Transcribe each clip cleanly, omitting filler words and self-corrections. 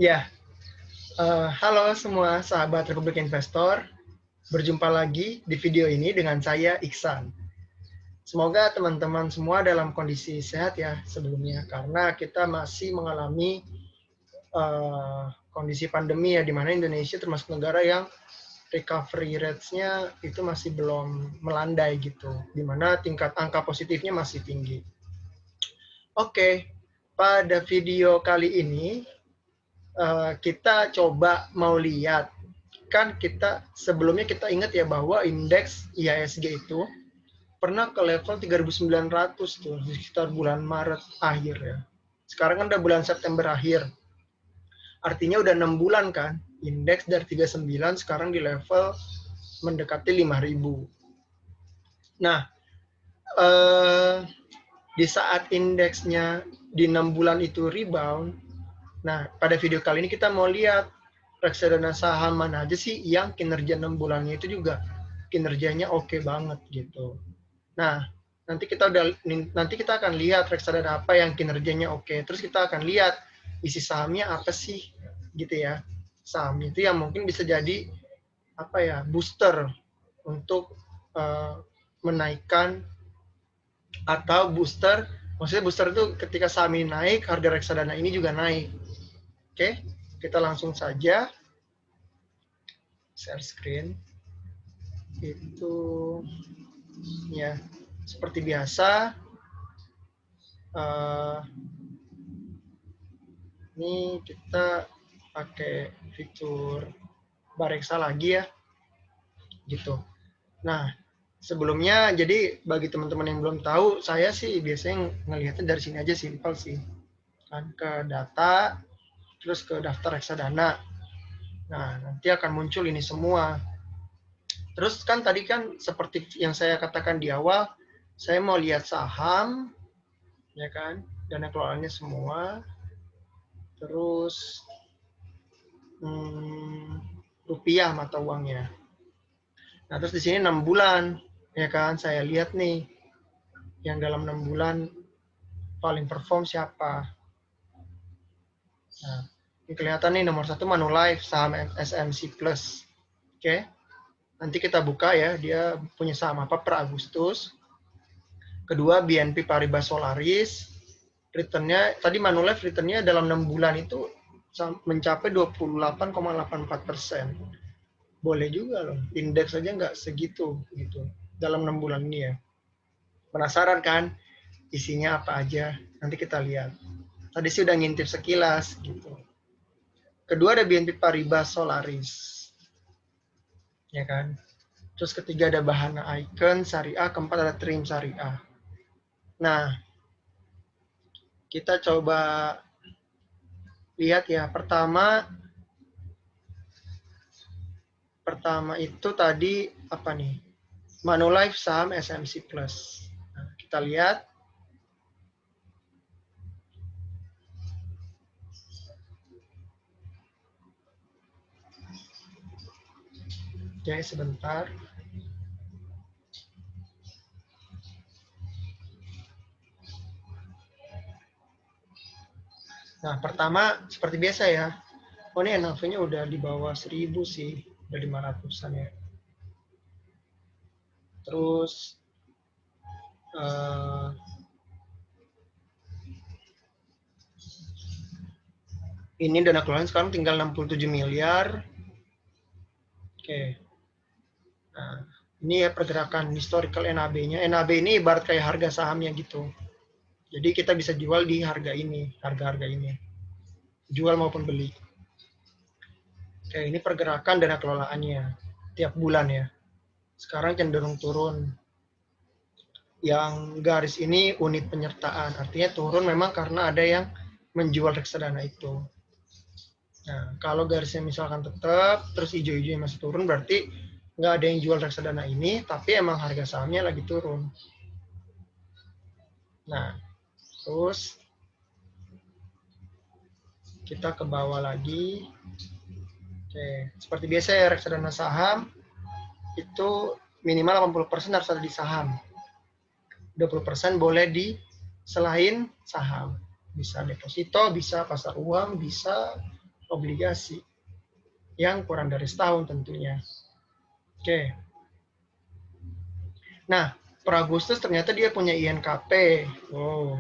Ya, halo semua sahabat Republik Investor. Berjumpa lagi di video ini dengan saya, Iksan. Semoga teman-teman semua dalam kondisi sehat ya sebelumnya, karena kita masih mengalami kondisi pandemi ya, di mana Indonesia termasuk negara yang recovery rates-nya itu masih belum melandai gitu, di mana tingkat angka positifnya masih tinggi. Oke, pada video kali ini kita coba mau lihat, kan kita sebelumnya kita ingat ya bahwa indeks IHSG itu pernah ke level 3.900 tuh di sekitar bulan Maret akhir ya. Sekarang kan udah bulan September akhir. Artinya udah 6 bulan kan. Indeks dari 39 sekarang di level mendekati 5.000. Nah, di saat indeksnya di 6 bulan itu rebound, nah pada video kali ini kita mau lihat reksadana saham mana aja sih yang kinerja 6 bulannya itu juga kinerjanya oke banget gitu. Nah, nanti kita akan lihat reksadana apa yang kinerjanya oke. Terus kita akan lihat isi sahamnya apa sih gitu ya. Saham itu yang mungkin bisa jadi apa ya, booster untuk menaikkan, atau booster, maksudnya booster itu ketika saham ini naik, harga reksadana ini juga naik. Oke, kita langsung saja share screen. Itu ya seperti biasa, ini kita pakai fitur Bareksa lagi ya gitu. Nah, sebelumnya jadi bagi teman-teman yang belum tahu, saya sih biasanya ngelihatnya dari sini aja, simpel sih kan, ke data terus ke daftar reksadana. Nah, nanti akan muncul ini semua. Terus kan tadi kan seperti yang saya katakan di awal, saya mau lihat saham, ya kan, dana kelolanya semua, terus rupiah mata uangnya. Nah, terus di sini 6 bulan, ya kan, saya lihat nih, yang dalam 6 bulan paling perform siapa. Nah, ini kelihatan nih nomor 1 Manulife, saham SMC Plus. Oke, nanti kita buka ya, dia punya saham apa per Agustus. Kedua BNP Paribas Solaris, returnnya tadi Manulife returnnya dalam 6 bulan itu mencapai 28,84%. Boleh juga loh, indeks aja nggak segitu gitu dalam 6 bulan ini ya. Penasaran kan isinya apa aja? Nanti kita lihat. Tadi sih udah ngintip sekilas gitu. Kedua ada BNP Paribas Solaris, ya kan. Terus ketiga ada Bahana Icon Syariah, keempat ada Trim Syariah. Nah, kita coba lihat ya. Pertama itu tadi apa nih? Manulife saham SMC Plus. Nah, kita lihat. Oke, sebentar. Nah, pertama seperti biasa ya. Oh, ini NAV-nya udah di bawah 1000 sih, udah 500-an ya. Terus ini dana kelolaan sekarang tinggal 67 miliar. Oke. Nah, ini ya pergerakan historical NAB-nya. NAB ini ibarat kayak harga sahamnya gitu. Jadi kita bisa jual di harga ini, harga-harga ini. Jual maupun beli. Oke, ini pergerakan dana kelolaannya tiap bulan ya. Sekarang cenderung turun. Yang garis ini unit penyertaan, artinya turun memang karena ada yang menjual reksadana itu. Nah, kalau garisnya misalkan tetap, terus hijau-hijau masih turun, berarti nggak ada yang jual reksadana ini, tapi emang harga sahamnya lagi turun. Nah, terus kita ke bawah lagi. Oke, seperti biasa ya, reksadana saham itu minimal 80% harus ada di saham. 20% boleh di selain saham. Bisa deposito, bisa pasar uang, bisa obligasi yang kurang dari setahun tentunya. Oke. Nah, per Agustus ternyata dia punya INKP. Oh.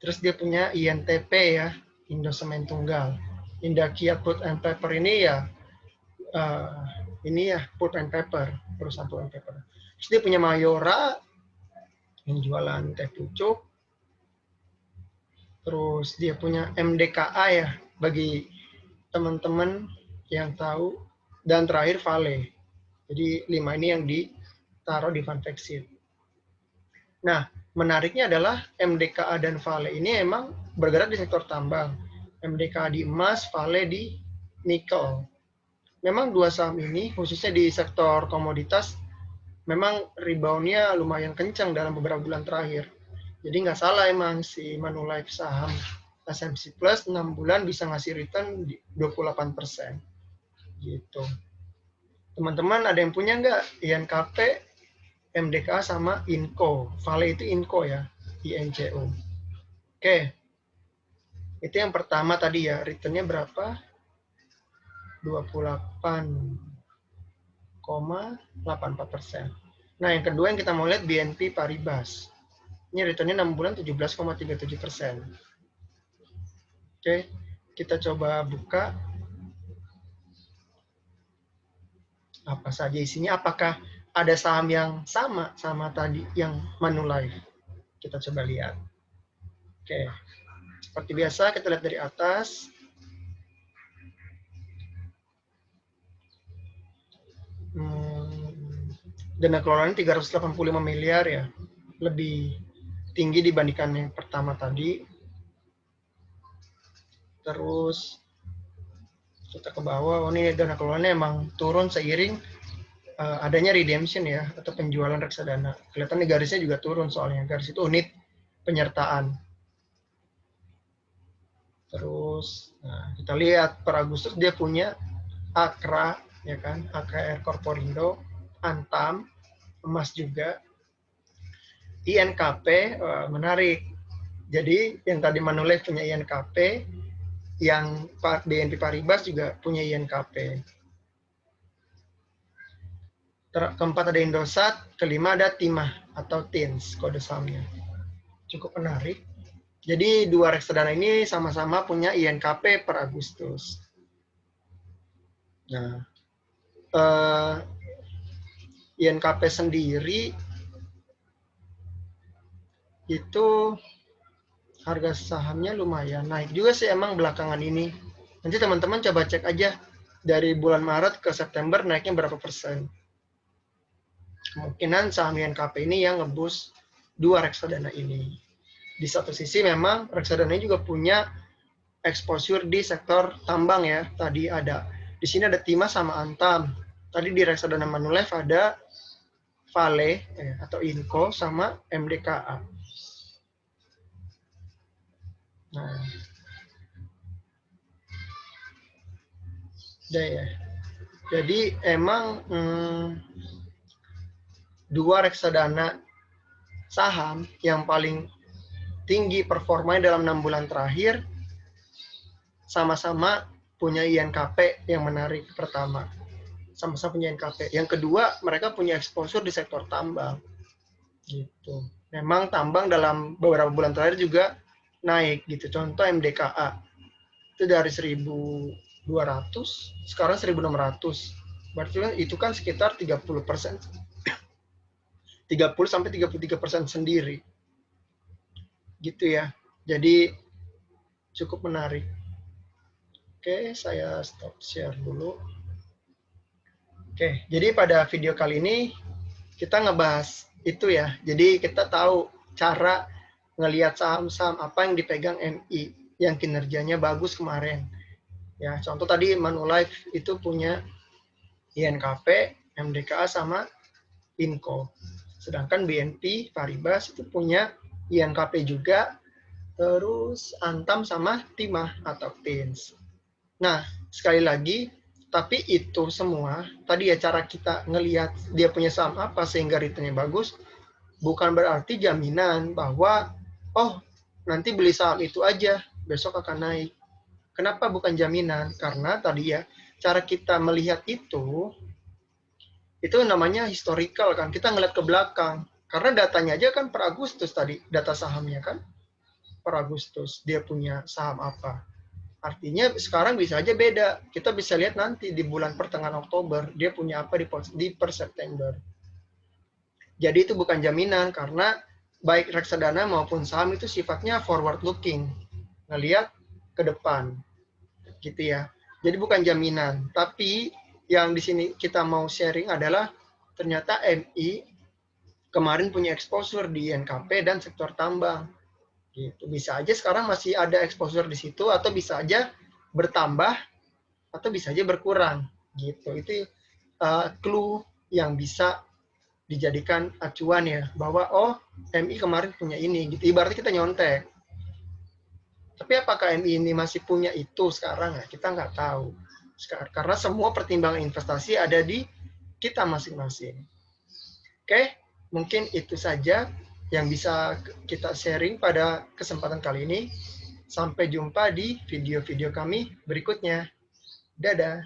Terus dia punya INTP ya, Indo Semen Tunggal. Indah Kiat Pulp and Paper ini ya, ini ya Pulp and Paper, perusahaan Pulp and Paper. Terus dia punya Mayora, yang jualan teh pucuk. Terus dia punya MDKA ya, bagi teman-teman yang tahu. Dan terakhir Vale. Jadi 5 ini yang ditaruh di Funfexit. Nah, menariknya adalah MDKA dan Vale ini emang bergerak di sektor tambang. MDKA di emas, Vale di nikel. Memang dua saham ini, khususnya di sektor komoditas, memang rebound-nya lumayan kencang dalam beberapa bulan terakhir. Jadi nggak salah emang si Manulife saham SMC Plus 6 bulan bisa ngasih return 28%. Gitu. Teman-teman ada yang punya nggak INKP, MDKA sama INCO? Vale itu INCO ya, INCO. Oke. Itu yang pertama tadi ya, return-nya berapa? 28,84%. Nah, yang kedua yang kita mau lihat BNP Paribas. Ini return-nya 6 bulan 17,37%. Oke, kita coba buka. Apa saja isinya? Apakah ada saham yang sama tadi yang Manulife? Kita coba lihat. Oke, seperti biasa kita lihat dari atas. Dana kelolanya 385 miliar ya, lebih tinggi dibandingkan yang pertama tadi. Terus kita ke bawah, ini dana kelolanya emang turun seiring adanya redemption ya, atau penjualan reksadana. Kelihatan garisnya juga turun soalnya, garis itu unit penyertaan. Terus nah, kita lihat per Agustus dia punya Akra, ya kan, AKR Corporindo, Antam, emas juga, INKP, menarik. Jadi yang tadi Manulife punya INKP, yang BNP Paribas juga punya INKP. Keempat ada Indosat, kelima ada Timah atau TINS, kode sahamnya. Cukup menarik. Jadi dua reksadana ini sama-sama punya INKP per Agustus. Nah, INKP sendiri itu harga sahamnya lumayan naik juga sih emang belakangan ini. Nanti teman-teman coba cek aja dari bulan Maret ke September naiknya berapa persen. Kemungkinan saham INKP ini yang ngeboost dua reksadana ini. Di satu sisi memang reksadana ini juga punya exposure di sektor tambang ya. Tadi ada di sini ada Timah sama Antam. Tadi di reksadana Manulife ada Vale atau INCO sama MDKA. Nah, udah ya. Jadi emang dua reksadana saham yang paling tinggi performanya dalam 6 bulan terakhir sama-sama punya INKP yang menarik. Pertama, sama-sama punya INKP. Yang kedua, mereka punya exposure di sektor tambang. Gitu. Memang tambang dalam beberapa bulan terakhir juga naik gitu. Contoh MDKA itu dari 1.200 sekarang 1.600. Berarti itu kan sekitar 30%. 30 sampai 33% sendiri. Gitu ya. Jadi cukup menarik. Oke, saya stop share dulu. Oke, jadi pada video kali ini kita ngebahas itu ya. Jadi kita tahu cara ngelihat saham-saham apa yang dipegang MI yang kinerjanya bagus kemarin. Ya, contoh tadi Manulife itu punya INKP, MDKA sama INCO. Sedangkan BNP Paribas itu punya INKP juga, terus Antam sama Timah atau TINS. Nah, sekali lagi, tapi itu semua, tadi ya cara kita ngelihat dia punya saham apa sehingga returnnya bagus, bukan berarti jaminan bahwa, oh, nanti beli saham itu aja, besok akan naik. Kenapa bukan jaminan? Karena tadi ya, cara kita melihat itu namanya historical kan. Kita ngeliat ke belakang. Karena datanya aja kan per Agustus tadi, data sahamnya kan per Agustus. Dia punya saham apa. Artinya sekarang bisa aja beda. Kita bisa lihat nanti di bulan pertengahan Oktober, dia punya apa di per September. Jadi itu bukan jaminan, karena baik reksadana maupun saham itu sifatnya forward looking. Ngelihat ke depan. Gitu ya. Jadi bukan jaminan. Tapi yang di sini kita mau sharing adalah ternyata MI kemarin punya exposure di NKP dan sektor tambang. Gitu. Bisa aja sekarang masih ada exposure di situ, atau bisa aja bertambah, atau bisa aja berkurang. Gitu. Itu clue yang bisa dijadikan acuan ya, bahwa oh MI kemarin punya ini. Gitu. Ibaratnya kita nyontek. Tapi apakah MI ini masih punya itu sekarang? Ya, kita nggak tahu. Karena semua pertimbangan investasi ada di kita masing-masing. Oke, mungkin itu saja yang bisa kita sharing pada kesempatan kali ini. Sampai jumpa di video-video kami berikutnya. Dadah.